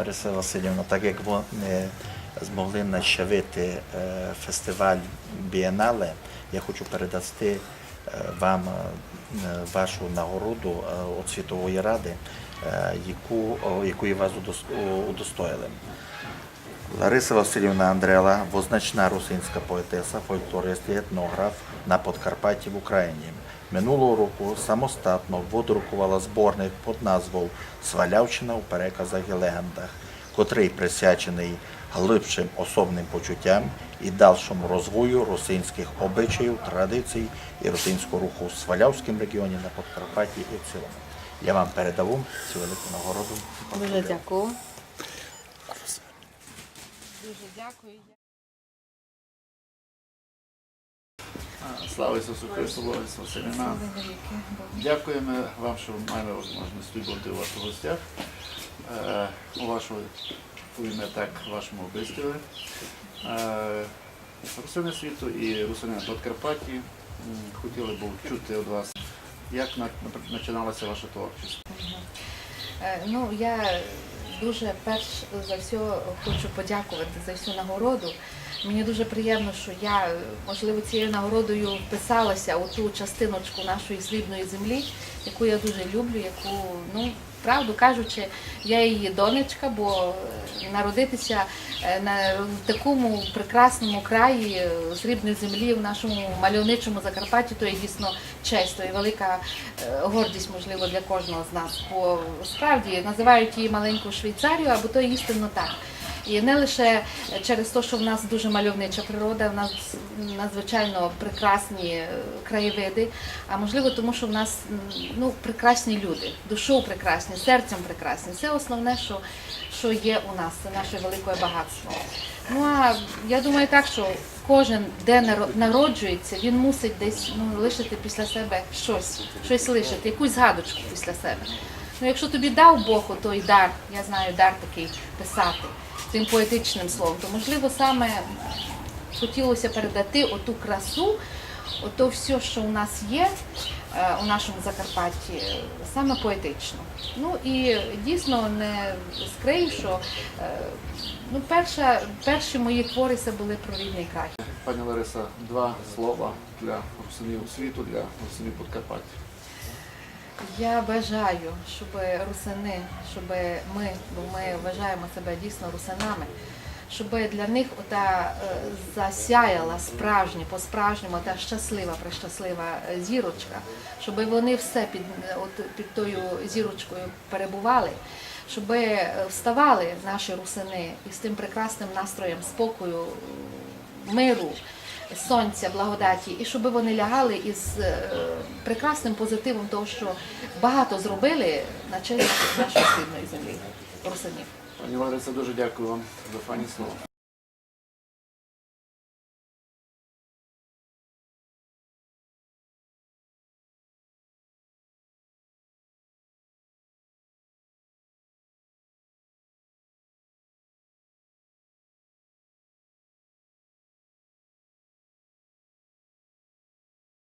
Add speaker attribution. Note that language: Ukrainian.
Speaker 1: Лариса Васильівна, так як ви змогли начавити фестиваль Бієнале, я хочу передати вам вашу нагороду від Світової Ради, якої вас удостоїли. Лариса Васильівна Андрела – визначна русинська поетеса, фольклорист і етнограф на Подкарпатті в Україні. Минулого року самостійно видрукувала зборник під назвою «Свалявщина у переказах і легендах», котрий присвячений глибшим особним почуттям і дальшому розвою русинських обичаїв, традицій і русинського руху в Свалявському регіоні на Подкарпатті і в цілому. Я вам передаю цю велику нагороду.
Speaker 2: Дуже дякую. Дуже дякую.
Speaker 3: Слава Ісусу Христу, Лариса Василівна. Дякуємо вам, що маємо можливість бути у ваших гостях. У вашому ім'я так вашому обистили. Русини світу і русини на Подкарпатті хотіли б чути від вас, як починалася ваша творчість.
Speaker 2: Ну, я дуже перш за все хочу подякувати за всю нагороду. Мені дуже приємно, що я, можливо, цією нагородою вписалася у ту частиночку нашої срібної землі, яку я дуже люблю, яку, ну, правду кажучи, я її донечка, бо народитися в такому прекрасному краї срібної землі в нашому мальовничому Закарпатті, то є дійсно честь, то є велика гордість, можливо, для кожного з нас. Бо справді називають її маленьку Швейцарію, або то істинно так. І не лише через те, що в нас дуже мальовнича природа, в нас надзвичайно прекрасні краєвиди, а можливо тому, що в нас прекрасні люди, душою прекрасні, серцем прекрасні. Це основне, що є у нас, це наше велике багатство. Ну а я думаю так, що кожен, де народжується, він мусить десь лишити після себе щось лишити, якусь згадочку після себе. Ну, якщо тобі дав Бог той дар, я знаю, дар такий писати, тим поетичним словом, то, можливо, саме хотілося передати оту красу, ото все, що у нас є у нашому Закарпатті, саме поетично. Ну і дійсно не скрию, що перші мої твори це були про рідний край.
Speaker 3: Пані Лариса, два слова для русинів світу, для русинів Подкарпаття.
Speaker 2: Я бажаю, щоб русини, щоб ми, бо ми вважаємо себе дійсно русинами, щоб для них ота засяяла по-справжньому та прещаслива зірочка, щоб вони все під тою зірочкою перебували, щоб вставали наші русини із тим прекрасним настроєм спокою, миру, сонця, благодаті, і щоб вони лягали із прекрасним позитивом того, що багато зробили на честь нашої срібної землі, русинів.
Speaker 3: Пані Лариса, дуже дякую вам за файні слова.